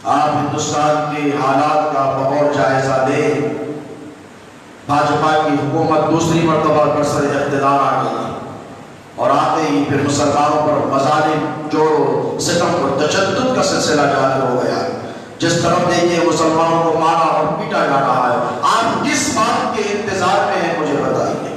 آپ ہندوستان کے حالات کا بغور جائزہ لیں۔ بھاجپا کی حکومت دوسری مرتبہ پر سر اقتدار آ گئی اور آتے ہی پھر مسلمانوں پر مظالم، جوڑ و ستم اور تشدد کا سلسلہ جاری ہو گیا۔ جس طرف دیکھیے مسلمانوں کو مارا اور پیٹا جا رہا ہے۔ آپ کس بات کے انتظار میں ہیں مجھے بتائیے؟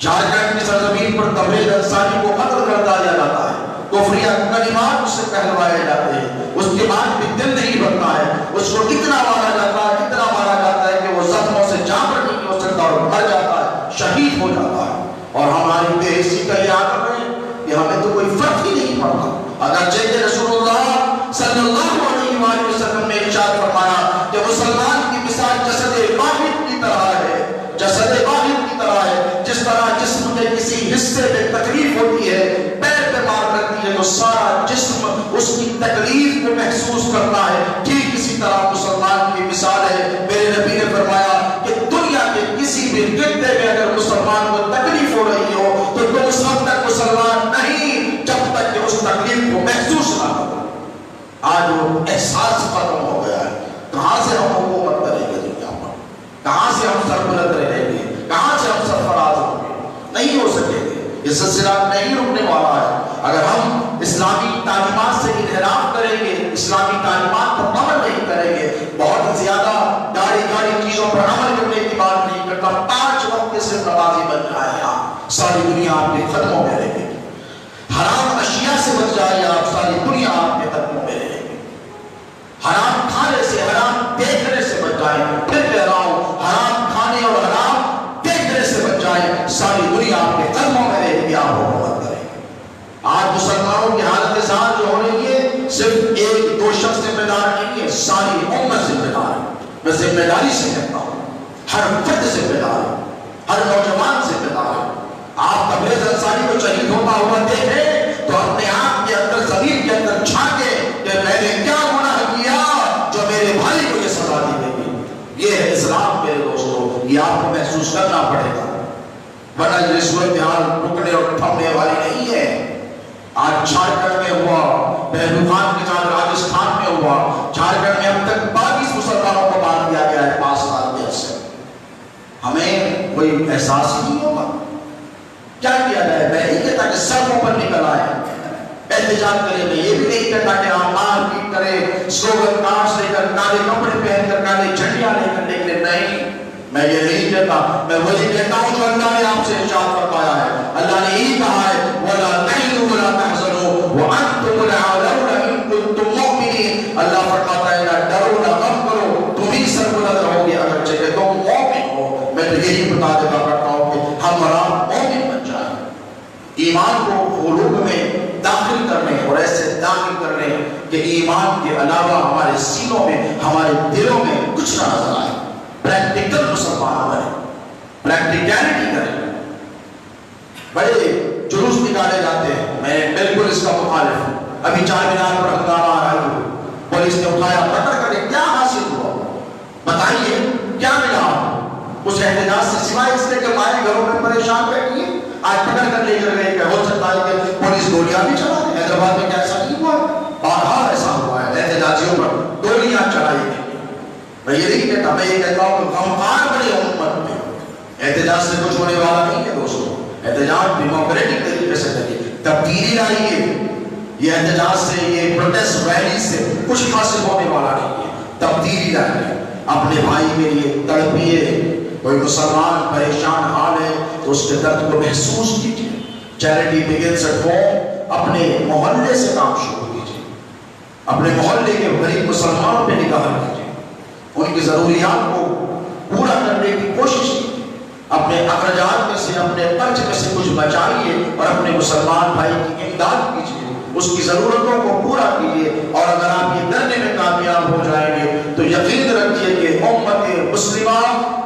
جھارکھنڈ کی سرزمین پر تبریز انصاری کو قتل کر دیا جاتا ہے، کفریہ کلمات اس سے کہلوائے جاتے ہیں، اس کے بعد بھی دل نہیں بھرتا ہے، اس کو اتنا مارا جاتا ہے، اتنا مارا جاتا ہے کہ وہ زخموں سے جان بچنے کی کوشش کرتا ہے اور مر جاتا ہے، شہید ہو جاتا ہے۔ اور ہماری بے حسی کا یہ عالم ہے کہ ہمیں تو کوئی فرق ہی نہیں پڑتا۔ اگرچہ کہ رسول اللہ صلی اللہ علیہ وآلہ وسلم نے ارشاد فرمایا کہ مسلمان کی مثال جسد واحد کی طرح ہے، جسد واحد کی طرح ہے۔ جس طرح جسم کے کسی حصے میں تکلیف ہوتی ہے، پیر پہ مار کرتی ہے تو سارا جسم اس کی تکلیف کو محسوس کرتا ہے، ٹھیک اسی طرح مسلمان کی مثال ہے۔ میرے نبی نے فرمایا کہ دنیا کے کسی بھی خطے میں اگر مسلمان کو تکلیف ہو رہی ہو تو تم اس وقت تک مسلمان نہیں جب تک کہ اس تکلیف کو محسوس نہ کرو۔ آج وہ احساس ختم ہو گیا ہے۔ کہاں سے ہم حکومت کریں گے دنیا پر؟ کہاں سے ہم سربلند رہیں گے؟ کہاں سے ہم سرفراز ہوں گے؟ نہیں ہو سکیں گے۔ یہ سلسلہ نہیں رکنے والا ہے۔ اگر ہم اسلامی تعلیمات سے انحراف کریں گے، اسلامی تعلیمات پر عمل نہیں کریں گے، بہت زیادہ گاڑی چیزوں پر عمل کرنے کی بات نہیں کرتا، 5 وقت کے صرف نمازی بن جائے آپ، ساری دنیا آپ کے قدموں میں رہے گی۔ حرام اشیاء سے بچ جائے آپ، ساری دنیا آپ کے قدموں میں رہے گی۔ حرام کھانے سے، حرام دیکھنے سے بچ جائیں، پھر کہہ رہا ہوں حرام کھانے اور حرام دیکھنے سے بچ جائیں، ساری دنیا آپ کے قدموں میں رہے گی، آپ حکومت کریں گے۔ آج مسلمانوں کی حالت زار جو ہو رہی ہے صرف ایک دو شخص ذمہ دار نہیں ہے، ساری امت ذمہ دار ہے۔ میں ذمہ داری سے کہتا ہوں، ہر فرد ذمہ دار ہے، ہر نوجوان ذمہ دار ہے۔ آپ تبریز انصاری کو شہید ہوتا ہوا دیکھیں تو اپنے آپ کے اندر، زمین کے اندر جھانکے کہ میں نے کیا گناہ کیا جو میرے بھائی کو یہ سزا دی گئی۔ یہ ہے اسلام میرے دوستو، یہ آپ کو محسوس کرنا پڑے گا، ورنہ یہ صورتحال رکنے اور تھمنے والی نہیں ہے۔ آج جھارکھنڈ میں ہوا، پہلو خان کے ساتھ راجستھان میں ہوا، جھارکھنڈ میں اب تک 22 مسلمانوں کو مار دیا گیا ہے 5 سال کے عرصے۔ ہمیں کوئی احساس ہی نہیں ہوگا کیا کیا جائے؟ میں نہیں کہتا کہ سڑکوں پر نکل آئے احتجاج کریں، میں یہ بھی نہیں کہتا کہ آپ مار پیٹ کریں، سلوگن کارڈز لے کر، کالے کپڑے پہن کر، کالے جھنڈیاں لے کر نکلے، نہیں، میں یہ نہیں کہتا۔ میں وہی کہتا ہوں جو اللہ نے آپ سے ارشاد فرمایا ہے۔ اللہ نے یہی کہا ہے وَلَا تَهِنُوا وَلَا تَحْزَنُوا وَأَنْتُمُ الْأَعْلَوْنَ إِن كُنتُم مُؤْمِنِينَ۔ اللہ فرماتا ہے نہ ڈرو نہ غم کرو، تم ہی سربلند رہو گے اگرچہ کہ تم مومن ہو۔ میں تو یہی مطالبہ کرتا ہوں کہ ہم اور آپ مومن بن جائیں، ایمان کو قلوب میں داخل کرنے اور ایسے داخل کرنے کہ ایمان کے علاوہ ہمارے سینوں میں، ہمارے دلوں میں کچھ نہ نظر آئے۔ پریکٹیکل مسلمان بنے، پریکٹیکلٹی کریں۔ بڑے جلوس نکالے جاتے ہیں، میں بالکل اس کا مخالف ہوں۔ ابھی 4 مینار پر ہنگامہ آ رہا ہے، پولیس نے اٹھایا، پکڑ کر کیا حاصل ہوا؟ بتائیے کیا ملا؟ اس احتجاج سے سوائے اس کے کہ ہمارے گھروں میں پریشان بیٹھی ہے، آج پکڑ کر لے کر گئے کہ ہو سکتا ہے کہ پولیس گولیاں بھی چلا دے۔ حیدرآباد میں کیا ایسا نہیں ہوا ہے؟ بارہا ایسا ہوا ہے، احتجاجیوں پر گولیاں چلائی گئی۔ میں یہ نہیں کہتا، میں یہ کہتا ہوں کہ غمخوار بڑے امت میں، احتجاج سے کچھ ہونے والا نہیں ہے دوستوں۔ احتجاج ڈیموکریٹک طریقے سے کریے، تبدیلی لائیے۔ یہ احتجاج سے، یہ پروٹیسٹ ریلی سے کچھ حاصل ہونے والا نہیں ہے، تبدیلی لائیے۔ اپنے بھائی کے لیے تڑپیے، کوئی مسلمان پریشان حال ہے تو اس کے درد کو محسوس کیجیے۔ چیریٹی بگنز ایٹ ہوم، اپنے محلے سے کام شروع کیجیے، اپنے محلے کے غریب مسلمانوں پہ نگاہ کیجیے، ان کی ضروریات کو پورا کرنے کی کوشش کیجیے، اپنے اخراجات میں سے، اپنے خرچ میں سے کچھ بچائیے اور اپنے مسلمان بھائی کی امداد کیجیے، اس کی ضرورتوں کو پورا کیجیے۔ اور اگر آپ یہ کرنے میں کامیاب ہو جائیں گے تو یقین رکھیے کہ امت مسلمہ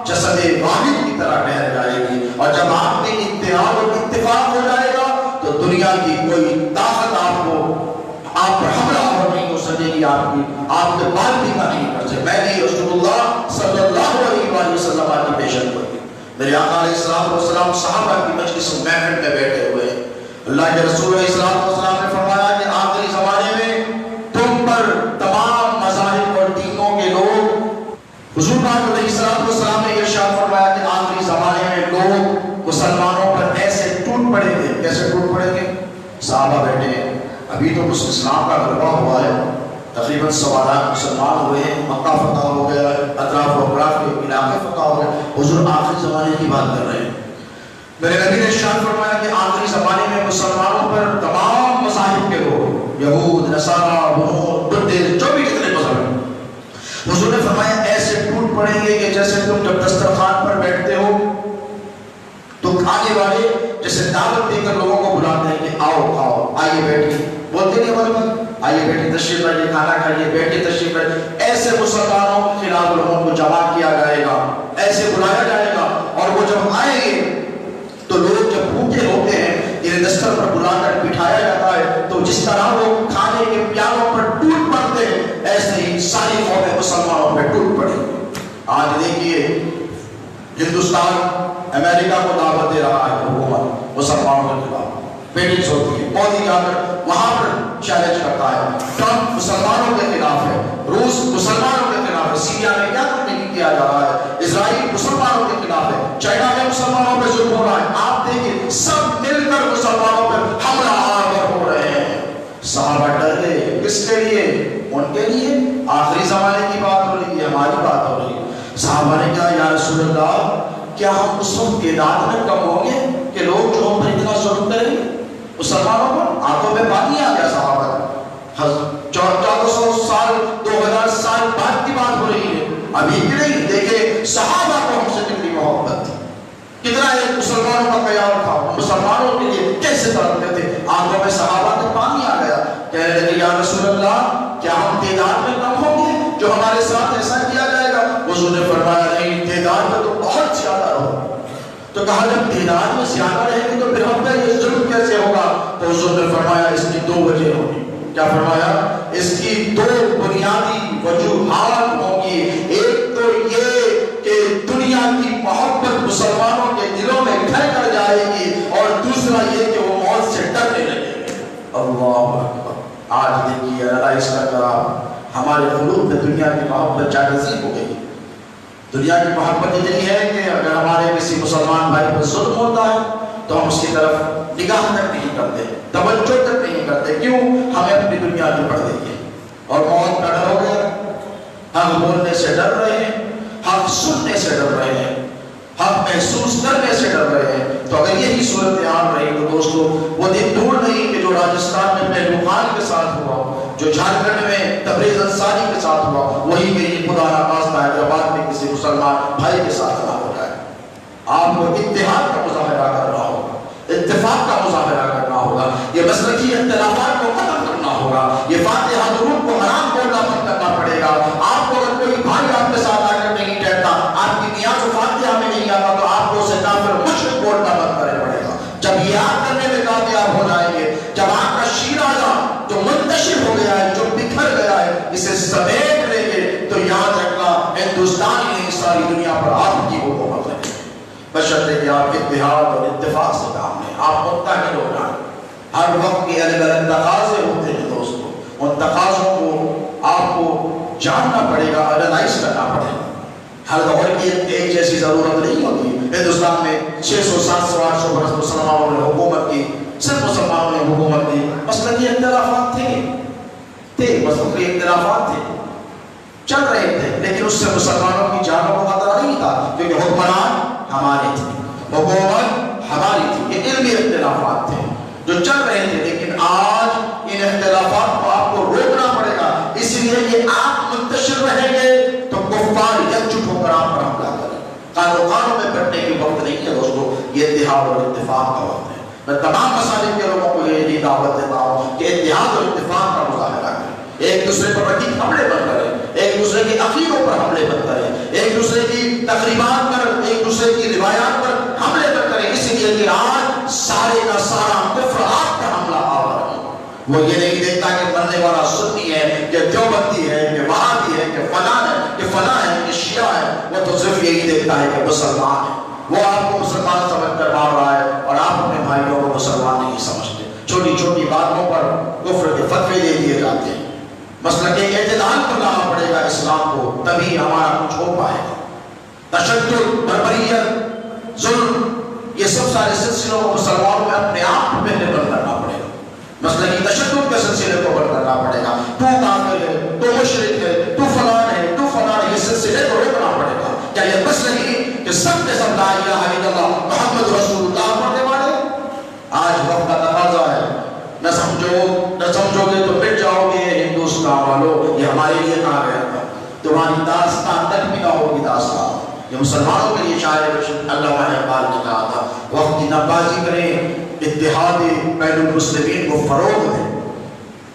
جسد واحد کی طرح ٹھہر جائے گی۔ اور جب آپ میں اتحاد اور اتفاق ہو جائے گا تو دنیا کی کوئی طاقت آپ پر حملہ اور نہیں ہو سکے گی، آپ کے بال بھی نہ نہیں کر سکے۔ میں نے رسول اللہ صلی اللہ علیہ وآلہ وسلم کی پیشن کو میرے آقا علیہ السلام صحابہ کی مجلس محفل میں بیٹھے ہوئے، اللہ کے رسول علیہ السلام نے فرمایا کہ آخری زمانے میں تم پر حضور پاک علیہ السلام نے ارشاد فرمایا کہ آخری زمانے میں لوگ مسلمانوں پر ایسے ٹوٹ پڑیں گے. کیسے ٹوٹ پڑیں گے؟ صحابہ بیٹھے ہیں, ابھی تو اسلام کا غلبہ ہوا ہے, تقریباً 1.25 لاکھ مسلمان ہوئے ہیں, مکہ فتح ہو گیا, اطراف و اطراف کے علاقے فتح ہو گئے. حضور آخری زمانے کی بات کر رہے ہیں. میرے نبی نے ارشاد فرمایا کہ آخری زمانے میں مسلمانوں پر تمام مذاہب کے لوگ, یہود, نصارہ, بنود, بدھ, جو بھی جتنے مذہب ہیں, حضور نے فرمایا ایسے ٹوٹ پڑیں گے کہ جیسے تم جب دسترخوان پر بیٹھتے ہو تو کھانے والے جیسے دعوت دے کر لوگوں کو بلاتے ہیں کہ آؤ کھاؤ, آئیے بیٹھیے, بولتے نہیں ہمارے آئیے بیٹھے تشریف لائیے, کھانا کھائیے, بیٹھے تشریف لائیے. ایسے مسلمانوں کے خلاف لوگوں کو جمع کیا جائے گا, ایسے بلایا جائے گا, اور وہ جب آئیں گے تو لوگ جب بھوکے ہوتے ہیں انہیں دستر پر بلا کر بٹھایا جاتا ہے, تو جس طرح وہ کھانے کے پیالوں پر ٹوٹ پڑتے ہیں ایسے ہی ساری قومیں مسلمانوں پر ٹوٹ پڑی. آج دیکھیے ہندوستان امریکہ کو دعوت دے رہا ہے, حکومت مسلمانوں کے خلاف میٹنگز ہوتی ہے, مودی جا کر وہاں پر چیلنج کرتا ہے, ٹرمپ مسلمانوں کے خلاف ہے, روس مسلمانوں کے خلاف ہے, سیریا میں کیا کچھ نہیں کیا جا رہا ہے, اسرائیل مسلمانوں کے خلاف ہے, چائنا میں مسلمانوں پہ ظلم ہو رہا ہے. آپ دیکھیں سب مل کر مسلمانوں پر حملہ آور ہو رہے ہیں. صحابہ ڈر گئے, کس کے لیے؟ ان کے لیے. آخری زمانے کی بات ہو رہی ہے, ہماری بات ہو رہی ہے. صحابہ نے کہا یا رسول اللہ کیا ہم اس وقت تعداد میں کم ہوں گے کہ لوگ جو ہم پر اتنا ظلم کریں گے؟ مسلمانوں پر آنکھوں میں پانی آ گیا صحابہ. 1400 سال 2000 سال بعد کی بات ہو رہی ہے, ابھی بھی نہیں. دیکھیں صحابہ کو ہم سے کتنی محبت تھی, کتنا ایک مسلمانوں کا قیام تھا, مسلمانوں کے لیے کیسے تڑپتے تھے. آنکھوں میں صحابہ میں پانی آ گیا, کہنے لگے یا رسول اللہ کیا ہم تعداد میں کم ہوں گے جو ہمارے ساتھ ایسا کیا جائے گا؟ حضور نے فرمایا نہیں, تعداد میں تو بہت زیادہ ہو. تو کہا جب تعداد میں زیادہ رہے گی تو پھر ہم پہ یہ ظلم کیسے ہوگا؟ تو حضور نے فرمایا اس کی 2 وجہ ہوگی. کیا فرمایا؟ اس کی 2 بنیادی وجوہات ہوں گی. ایک تو یہ کہ دنیا کی محبت مسلمانوں کے دلوں میں گھر کر جائے گی, اور دوسرا یہ کہ وہ موت سے ڈرنے لگیں گے. اللہ اکبر. آج دیکھیے اللہ اس کا کرام, ہمارے قلوب میں دنیا کی محبت جاگزی ہو گئی. دنیا کی محبت اتنی ہے کہ اگر ہمارے کسی مسلمان بھائی پر ظلم ہوتا ہے تو ہم اس کی طرف نگاہ تک نہیں کرتے, توجہ تک نہیں کرتے. کیوں؟ ہمیں اپنی دنیا جو پڑھ دیتی ہے, اور موت کا ڈر ہو گیا. ہم بولنے سے ڈر رہے ہیں, حق سننے سے ڈر رہے ہیں, حق محسوس کرنے سے ڈر رہے ہیں. تو اگر یہی صورتحال رہی تو دوستو وہ دن دور نہیں کہ جو راجستھان میں پہلو خان کے ساتھ ہوا, جو جھارکھنڈ میں تبریز انصاری کے ساتھ ہوا, وہی کہیں خدا نخواستہ حیدرآباد میں کسی مسلمان بھائی کے ساتھ نہ ہو جائے. آپ کو اتحاد کا مظاہرہ کرنا ہوگا, اتفاق کا مظاہرہ کرنا ہوگا, یہ مسلکی اختلافات کو ختم کرنا ہوگا, یہ فاتحہ درود کو حرام بولنا بند کرنا پڑے گا. آپ کو اگر کوئی بھائی آپ کے ساتھ آ کر نہیں ٹھہرتا, آپ کی نیاز و فاتحہ میں نہیں آتا, تو آپ کو اسے کافر مشرک بولنا بند کرنا پڑے گا. جب یہ یاد کرنے میں کامیاب ہو جائیں گے, جب آپ کا شیرازہ جو منتشر ہو گیا ہے, جو بکھر گیا ہے, اسے سمیٹ لیں گے, تو یاد رکھنا ہندوستان ہی نہیں ساری دنیا پر آپ کی حکومت ہے. بشرطے کہ آپ اتحاد اور اتفاق سے کام لیں, آپ متحد ہو جائیں. ہر وقت کے الگ الگ تقاضے ہوتے ہیں دوستو, ان تقاضوں کو آپ کو جاننا پڑے گا, انالائز کرنا پڑے گا. ہر دور کی ایک جیسی ضرورت نہیں ہوتی. ہندوستان میں 600 700 800 برس مسلمانوں نے حکومت کی, صرف مسلمانوں نے حکومت کی. مسلکی اختلافات تھے, مسلکی اختلافات تھے, چل رہے تھے, لیکن اس سے مسلمانوں کی جانوں کو خطرہ نہیں تھا, کیونکہ حکمران ہمارے تھے, حکومت ہماری تھی. یہ علمی اختلافات تھے جو چل رہے تھے. لیکن آج ان اختلافات کو آپ کو روکنا پڑے گا, اس لیے کہ آپ منتشر رہیں گے تو کفار یکجٹ ہو کر آپ پر حملہ کریں. قانون میں بٹنے کی وقت نہیں ہے دوستو, یہ اتحاد اور اتفاق کا وقت ہے. میں تمام مسالک کے لوگوں کو یہ دعوت دیتا ہوں کہ اتحاد اور اتفاق کا مظاہرہ کریں, ایک دوسرے پر رقیق حملے بند کریں, ایک دوسرے کے عقیدوں پر حملے بند کریں, ایک دوسرے کی تقریبات پر, ایک دوسرے کی روایات پر حملے بند کریں. اس لیے کہ آج سارے کا سارا کفر آپ پر حملہ آور ہے. وہ یہ نہیں دیکھتا کہ مرنے والا سنی ہے, کہ دیوبندی ہے, کہ وہابی ہے, کہ فلاں ہے, کہ فلاں ہے, کہ شیعہ ہے. وہ تو صرف یہی دیکھتا ہے کہ مسلمان ہے. وہ آپ کو مسلمان سمجھ کر مار رہا ہے, اور آپ اپنے بھائیوں کو مسلمان نہیں سمجھتے. چھوٹی چھوٹی باتوں پر کفر کے فتوے دے دیے جاتے ہیں. مسلک اعتدال پر لانا پڑے گا اسلام کو، تبھی ہمارا کچھ ہو پائے گا۔ تشدد، بربریت، ظلم، یہ سب سارے سلسلوں کو مسلمانوں میں اپنے آپ کو پہلے بند کرنا پڑے گا۔ مسلکی تشدد کے سلسلے کو بند کرنا پڑے گا۔ تو کافر ہے، تو مشرک ہے، تو فلان ہے، تو فلان ہے، یہ سلسلے کو روکنا پڑے گا۔ کیا یہ بس نہیں کہ سب کے سب لا الہ الا اللہ محمد رسول اللہ پڑھنے والے؟ آج وقت کا تقاضا ہے، نہ سمجھو گے تو مٹ جاؤ گے ہندوستان والوں، یہ ہمارے لیے کہا گیا تھا، تمہاری داستان تک بھی نہ ہوگی داستان۔ یہ مسلمانوں کے لیے شاعر علامہ اقبال نے کہا تھا، وقت کی نبازی کریں، اتحاد بین المسلمین کو فروغ دیں،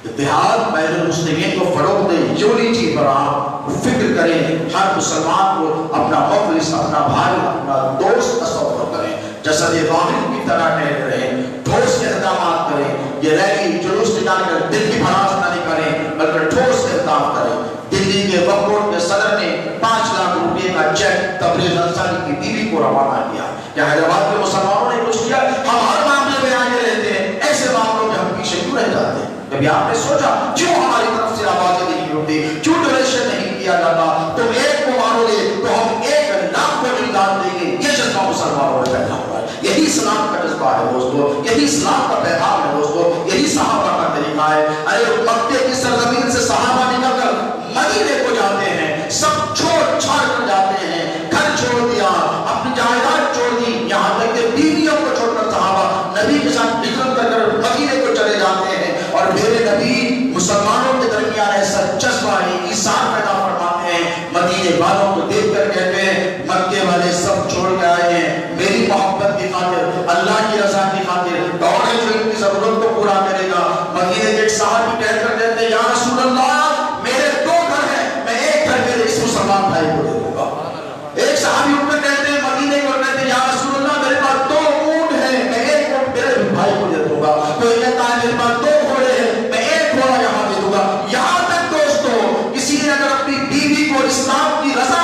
اتحاد بین المسلمین کو فروغ دیں، یونٹی پر آپ فکر کریں، ہر مسلمان کو اپنا مخلص، اپنا بھائی، اپنا دوست تصور کریں، جسد واحد کی طرح ٹھہرے رہیں، ٹھوس اقدامات کریں، یہ ریلی جلوس نکال کر دل کی بھڑاس نہ کریں بلکہ ٹھوس اقدام کریں۔ دلی کے وقف بورڈ کے صدر نے 5 لاکھ روپے کا چیک تبریز انصاری کی بیوی کو روانہ کیا۔ کیا حیدرآباد کے مسلمانوں نے کچھ کیا؟ ہم ہر معاملے میں آگے رہتے ہیں، ایسے معاملوں میں ہم پیچھے کیوں رہ جاتے ہیں؟ کبھی آپ نے سوچا کیوں ہماری طرف سے آوازیں نہیں ہوتی، کیوں ڈونیشن نہیں کیا جاتا؟ تم ایک کو مارو گے تو ہم 1 لاکھ کو امداد دیں گے، یہ جذبہ مسلمانوں میں پیدا ہوا ہے۔ یہی اسلام کا جذبہ ہے دوستو، یہی اسلام کا پیغام ہے دوستو، یہی صحابہ کا طریقہ ہے۔ ارے مکے کی سرزمین سے صحابہ نکل کر مدینے کو جاتے ہیں، سب چھوڑ چھاڑ کر جاتے ہیں، گھر چھوڑ دیا، اپنی جائیداد چھوڑ دی، یہاں تک کہ بیویوں کو چھوڑ کر صحابہ نبی کے ساتھ ہجرت کر مدینے کو چلے جاتے ہیں، اور میرے نبی مسلمانوں کے درمیان ایسا جذبہ ہے، ایثار پیدا فرماتے ہیں، مدینے والوں کو دیکھ کر کہتے ہیں مکے والے سب چھوڑ کے آئے ہیں میری محبت کی خاطر، اللہ کی رضا کی خاطر، اور جو ان کی ضرورت کو پورا کرے گا۔ مدینے کے ایک صحابی کہہ کر کہتے ہیں یا رسول اللہ میرے 2 گھر ہیں، میں ایک گھر میرے اس مسلمان بھائی کو دے دوں گا۔ ایک صحابی اٹھ کر کہتے ہیں مدینے کو کہتے ہیں یا رسول اللہ میرے پاس 2 اونٹ ہیں، میں ایک اونٹ میرے بھائی کو دے دوں گا۔ کوئی کہتا ہے میرے پاس 2 گھوڑے ہیں، میں ایک گھوڑا یہاں دے دوں گا۔ یہاں تک دوستو کسی نے اگر اپنی بیوی کو اسلام کی رضا،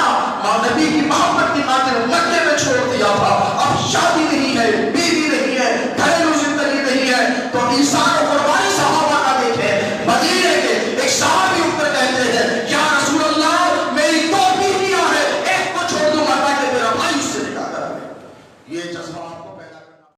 نبی کی محبت کی خاطر مکے میں چھوڑ دیا تھا، اب شادی